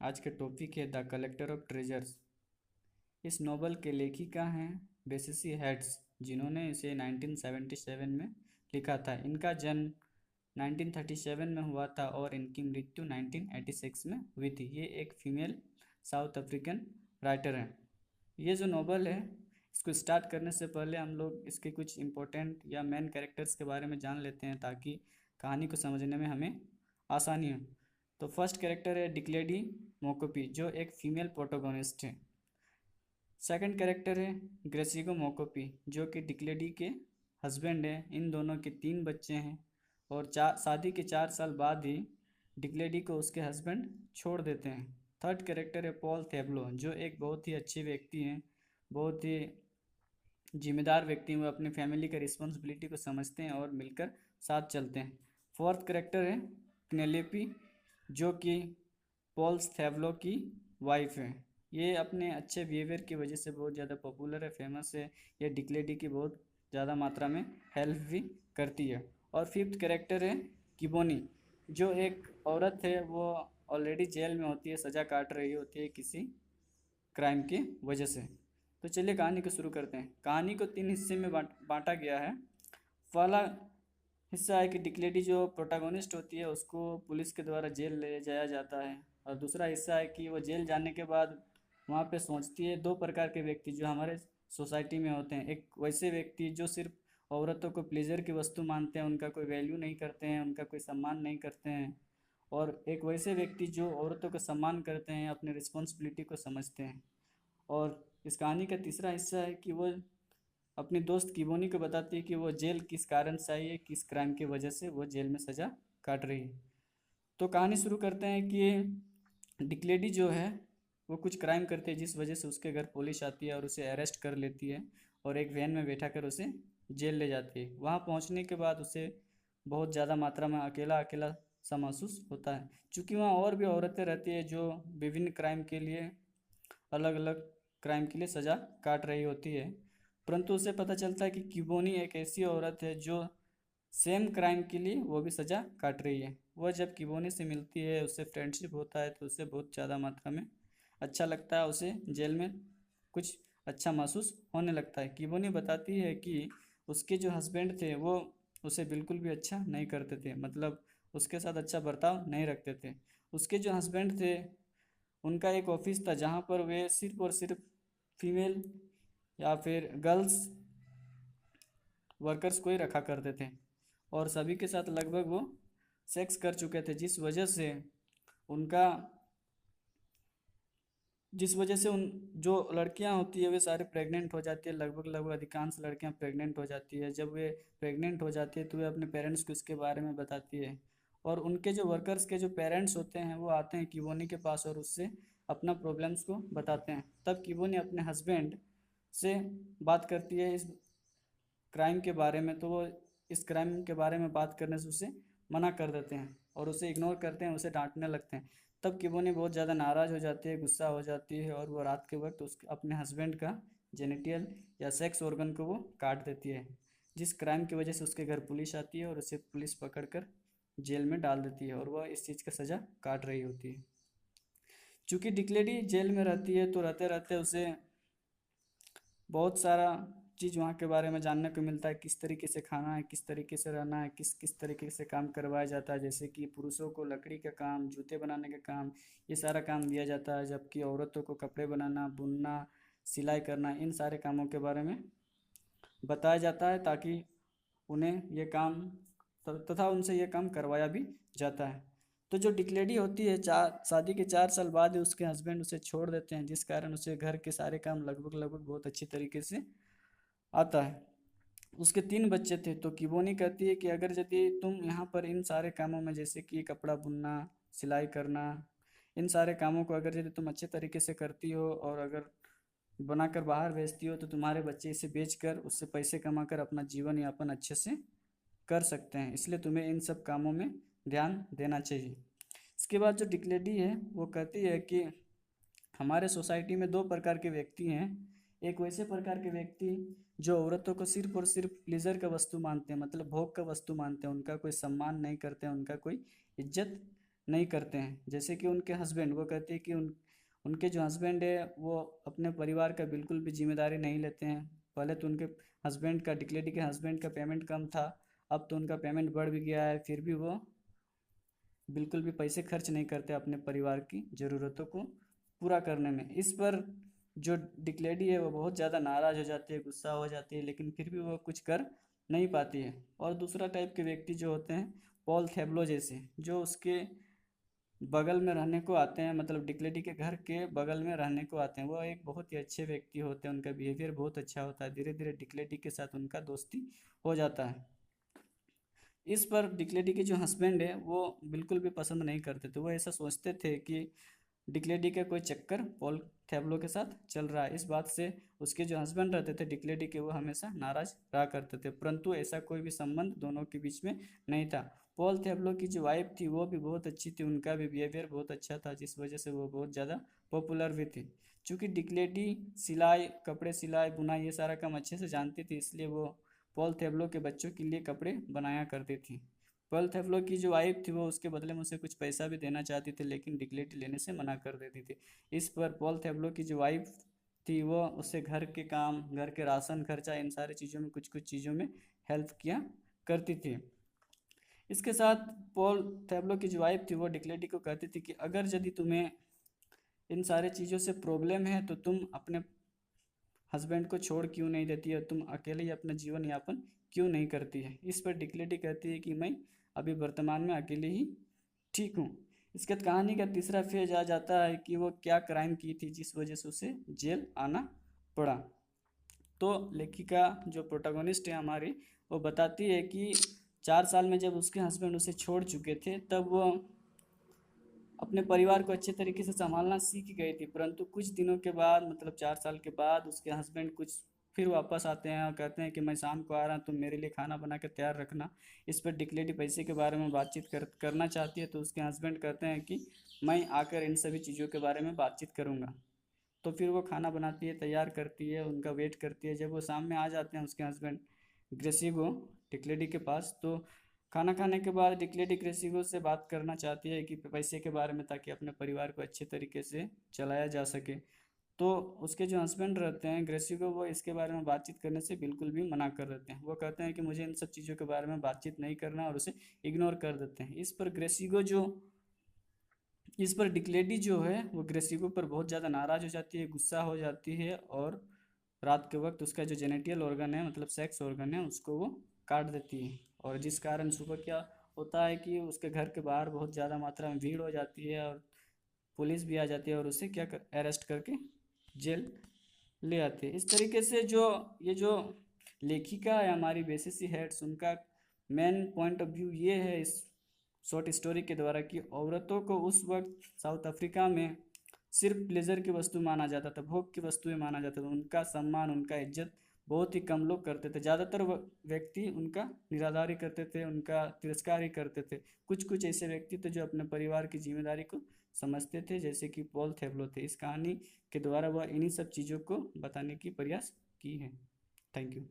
आज का टॉपिक है द कलेक्टर ऑफ ट्रेजर्स। इस नोवेल के लेखिका हैं बेसिसी हेड्स, जिन्होंने इसे 1977 में लिखा था। इनका जन्म 1937 में हुआ था और इनकी मृत्यु 1986 में हुई थी। ये एक फीमेल साउथ अफ्रीकन राइटर हैं। ये जो नोवेल है, इसको स्टार्ट करने से पहले हम लोग इसके कुछ इम्पोर्टेंट या मेन कैरेक्टर्स के बारे में जान लेते हैं, ताकि कहानी को समझने में हमें आसानी हो। तो फर्स्ट कैरेक्टर है डिक्लेडी मोकोपी, जो एक फीमेल प्रोटोगोनिस्ट है। सेकंड कैरेक्टर है ग्रेसिगो मोकोपी, जो कि डिक्लेडी के हस्बैंड है। इन दोनों के 3 बच्चे हैं और शादी के 4 साल बाद ही डिक्लेडी को उसके हस्बैंड छोड़ देते हैं। थर्ड कैरेक्टर है पॉल थेब्लो, जो एक बहुत ही अच्छे व्यक्ति हैं, बहुत ही जिम्मेदार व्यक्ति हैं। वो अपनी फैमिली का रिस्पॉन्सिबिलिटी को समझते हैं और मिलकर साथ चलते हैं। फोर्थ कैरेक्टर है पेनेलोपी, जो कि पॉल्स थेब्लो की वाइफ है। ये अपने अच्छे बिहेवियर की वजह से बहुत ज़्यादा पॉपुलर है, फेमस है। ये डिक्लेडी की बहुत ज़्यादा मात्रा में हेल्प भी करती है। और फिफ्थ कैरेक्टर है किबोनी, जो एक औरत है। वो ऑलरेडी जेल में होती है, सज़ा काट रही होती है किसी क्राइम की वजह से। तो चलिए कहानी को शुरू करते हैं। कहानी को 3 हिस्से में बांटा गया है। पहला हिस्सा है कि डिक्लेडी जो प्रोटागोनिस्ट होती है, उसको पुलिस के द्वारा जेल ले जाया जाता है। और दूसरा हिस्सा है कि वो जेल जाने के बाद वहाँ पे सोचती है। दो प्रकार के व्यक्ति जो हमारे सोसाइटी में होते हैं, एक वैसे व्यक्ति जो सिर्फ औरतों को प्लेजर की वस्तु मानते हैं, उनका कोई वैल्यू नहीं करते हैं, उनका कोई सम्मान नहीं करते हैं। और एक वैसे व्यक्ति जो औरतों का सम्मान करते हैं, अपने रिस्पॉन्सिबिलिटी को समझते हैं। और इस कहानी का तीसरा हिस्सा है कि वो अपनी दोस्त किबोनी को बताती है कि वो जेल किस कारण से आई है, किस क्राइम की वजह से वो जेल में सज़ा काट रही है। तो कहानी शुरू करते हैं कि डिक्लेडी जो है वो कुछ क्राइम करती है, जिस वजह से उसके घर पुलिस आती है और उसे अरेस्ट कर लेती है और एक वैन में बैठा कर उसे जेल ले जाती है। वहाँ पहुँचने के बाद उसे बहुत ज़्यादा मात्रा में अकेला अकेला सा महसूस होता है, क्योंकि वहाँ और भी औरतें रहती है जो विभिन्न क्राइम के लिए, अलग अलग क्राइम के लिए सज़ा काट रही होती है। परंतु उसे पता चलता है कि किबोनी एक ऐसी औरत है जो सेम क्राइम के लिए वो भी सज़ा काट रही है। वह जब किबोनी से मिलती है, उससे फ्रेंडशिप होता है, तो उसे बहुत ज़्यादा मात्रा में अच्छा लगता है। उसे जेल में कुछ अच्छा महसूस होने लगता है। किबोनी बताती है कि उसके जो हस्बैंड थे वो उसे बिल्कुल भी अच्छा नहीं करते थे, मतलब उसके साथ अच्छा बर्ताव नहीं रखते थे। उसके जो हस्बैंड थे, उनका एक ऑफिस था जहाँ पर वे सिर्फ और सिर्फ फीमेल या फिर गर्ल्स वर्कर्स को ही रखा करते थे और सभी के साथ लगभग वो सेक्स कर चुके थे, उनका जिस वजह से उन जो लड़कियां होती है वे सारे प्रेग्नेंट हो जाती है। लगभग लगभग अधिकांश लड़कियां प्रेग्नेंट हो जाती है। जब वे प्रेग्नेंट हो जाती है तो वे अपने पेरेंट्स को इसके बारे में बताती है। और उनके जो वर्कर्स के जो पेरेंट्स होते हैं वो आते हैं किबोनी के पास और उससे अपना प्रॉब्लम्स को बताते हैं। तब किबोनी अपने हस्बैंड से बात करती है इस क्राइम के बारे में, तो वो इस क्राइम के बारे में बात करने से उसे मना कर देते हैं और उसे इग्नोर करते हैं, उसे डांटने लगते हैं। तब किबोनी बहुत ज़्यादा नाराज़ हो जाती है, गुस्सा हो जाती है और वो रात के वक्त उस अपने हस्बैंड का जेनिटियल या सेक्स ऑर्गन को वो काट देती है, जिस क्राइम की वजह से उसके घर पुलिस आती है और उसे पुलिस पकड़कर जेल में डाल देती है और वह इस चीज़ का सज़ा काट रही होती है। चूँकि डिक्लेडी जेल में रहती है तो रहते रहते उसे बहुत सारा चीज़ वहाँ के बारे में जानने को मिलता है, किस तरीके से खाना है, किस तरीके से रहना है, किस किस तरीके से काम करवाया जाता है। जैसे कि पुरुषों को लकड़ी का काम, जूते बनाने का काम, ये सारा काम दिया जाता है, जबकि औरतों को कपड़े बनाना, बुनना, सिलाई करना, इन सारे कामों के बारे में बताया जाता है, ताकि उन्हें ये काम तथा उनसे ये काम करवाया भी जाता है। तो जो डिक्लेडी होती है, चार शादी के 4 साल बाद ही उसके हस्बैंड उसे छोड़ देते हैं, जिस कारण उसे घर के सारे काम लगभग लगभग बहुत अच्छी तरीके से आता है। उसके 3 बच्चे थे, तो किबोनी कहती है कि अगर यदि तुम यहाँ पर इन सारे कामों में, जैसे कि कपड़ा बुनना, सिलाई करना, इन सारे कामों को अगर यदि तुम अच्छे तरीके से करती हो और अगर बनाकर बाहर भेजती हो, तो तुम्हारे बच्चे इसे बेचकर उससे पैसे कमाकर अपना जीवन यापन अच्छे से कर सकते हैं। इसलिए तुम्हें इन सब कामों में ध्यान देना चाहिए। इसके बाद जो डिक्लेडी है वो कहती है कि हमारे सोसाइटी में 2 प्रकार के व्यक्ति हैं। एक वैसे प्रकार के व्यक्ति जो औरतों को सिर्फ और सिर्फ प्लेजर का वस्तु मानते हैं, मतलब भोग का वस्तु मानते हैं, उनका कोई सम्मान नहीं करते हैं, उनका कोई इज्जत नहीं करते हैं। जैसे कि उनके हस्बैंड, वो कहते हैं कि उनके जो हस्बैंड है वो अपने परिवार का बिल्कुल भी जिम्मेदारी नहीं लेते हैं। पहले तो उनके हस्बैंड का, डिक्लेडी के हस्बैंड का पेमेंट कम था, अब तो उनका पेमेंट बढ़ भी गया है, फिर भी वो बिल्कुल भी पैसे खर्च नहीं करते अपने परिवार की ज़रूरतों को पूरा करने में। इस पर जो डिक्लेडी है वो बहुत ज़्यादा नाराज़ हो जाती है, गुस्सा हो जाती है, लेकिन फिर भी वो कुछ कर नहीं पाती है। और दूसरा टाइप के व्यक्ति जो होते हैं, पॉल थेब्लो जैसे, जो उसके बगल में रहने को आते हैं, मतलब डिक्लेडी के घर के बगल में रहने को आते हैं, वो एक बहुत ही अच्छे व्यक्ति होते हैं, उनका बिहेवियर बहुत अच्छा होता है। धीरे धीरे डिक्लेडी के साथ उनका दोस्ती हो जाता है। इस पर डिक्लेडी के जो हस्बैंड है वो बिल्कुल भी पसंद नहीं करते थे। वो ऐसा सोचते थे कि डिक्लेडी का कोई चक्कर पॉल थेब्लो के साथ चल रहा है। इस बात से उसके जो हस्बैंड रहते थे डिक्लेडी के, वो हमेशा नाराज रहा करते थे, परंतु ऐसा कोई भी संबंध दोनों के बीच में नहीं था। पॉल थेब्लो की जो वाइफ थी वो भी बहुत अच्छी थी, उनका भी बिहेवियर बहुत अच्छा था, जिस वजह से वो बहुत ज़्यादा पॉपुलर भी थी। चूँकि डिक्लेडी सिलाई, कपड़े सिलाई बुनाई ये सारा काम अच्छे से जानती थी, इसलिए वो पॉल थेब्लो के बच्चों के लिए कपड़े बनाया करती थी। पॉल थेफ्लो की जो वाइफ थी वो उसके बदले में उसे कुछ पैसा भी देना चाहती थी, लेकिन डिक्लेटी लेने से मना कर देती थी। इस पर पॉल थेफ्लो की जो वाइफ थी वो उससे घर के काम, घर के राशन खर्चा, इन सारी चीज़ों में, कुछ कुछ चीज़ों में हेल्प किया करती थी। इसके साथ पॉल थेफ्लो की जो वाइफ थी वो डिक्लेटी को कहती थी कि अगर यदि तुम्हें इन सारी चीज़ों से प्रॉब्लम है तो तुम अपने हस्बैंड को छोड़ क्यों नहीं देती है, तुम अकेले ही अपना जीवन यापन क्यों नहीं करती है। इस पर डिक्लेटी कहती है कि मैं अभी वर्तमान में अकेले ही ठीक हूँ। इसके बाद कहानी का तीसरा फेज आ जाता है कि वो क्या क्राइम की थी जिस वजह से उसे जेल आना पड़ा। तो लेखिका जो प्रोटोगोनिस्ट है हमारी, वो बताती है कि 4 साल में जब उसके हस्बैंड उसे छोड़ चुके थे तब वो अपने परिवार को अच्छे तरीके से संभालना सीख गई थी, परंतु कुछ दिनों के बाद, मतलब 4 साल के बाद, उसके हस्बैंड कुछ फिर वापस आते हैं और कहते हैं कि मैं शाम को आ रहा हूँ, तुम मेरे लिए खाना बना के तैयार रखना। इस पर डिक्लेटी पैसे के बारे में बातचीत करना चाहती है, तो उसके हस्बैंड कहते हैं कि मैं आकर इन सभी चीज़ों के बारे में बातचीत करूँगा। तो फिर वो खाना बनाती है, तैयार करती है, उनका वेट करती है। जब वो शाम में आ जाते हैं उसके हस्बैंड ग्रेसिगो डिक्लेडी के पास, तो खाना खाने के बाद डिक्लेडी ग्रेसिगो से बात करना चाहती है कि पैसे के बारे में, ताकि अपने परिवार को अच्छे तरीके से चलाया जा सके। तो उसके जो हस्बैंड रहते हैं ग्रेसिगो, वो इसके बारे में बातचीत करने से बिल्कुल भी मना कर देते हैं। वो कहते हैं कि मुझे इन सब चीज़ों के बारे में बातचीत नहीं करना, और उसे इग्नोर कर देते हैं। इस पर डिक्लेडी जो है वो ग्रेसिगो पर बहुत ज़्यादा नाराज़ हो जाती है, गुस्सा हो जाती है, और रात के वक्त उसका जो जेनेटियल ऑर्गन है, मतलब सेक्स ऑर्गन है, उसको वो काट देती है। और जिस कारण सुबह क्या होता है कि उसके घर के बाहर बहुत ज़्यादा मात्रा में भीड़ हो जाती है, और पुलिस भी आ जाती है और उसे अरेस्ट करके जेल ले आते हैं। इस तरीके से जो ये जो लेखिका है हमारी बेसिसी हेड्स, उनका मेन पॉइंट ऑफ व्यू ये है इस शॉर्ट स्टोरी के द्वारा कि औरतों को उस वक्त साउथ अफ्रीका में सिर्फ प्लेजर की वस्तु माना जाता था, भोग की वस्तुएं माना जाता था। उनका सम्मान, उनका इज्जत बहुत ही कम लोग करते थे। ज़्यादातर व्यक्ति उनका निरादर ही करते थे, उनका तिरस्कार ही करते थे। कुछ कुछ ऐसे व्यक्ति थे जो अपने परिवार की जिम्मेदारी को समझते थे, जैसे कि पॉल थेब्लो थे। इस कहानी के द्वारा वह इन्हीं सब चीज़ों को बताने की प्रयास की है। Thank you.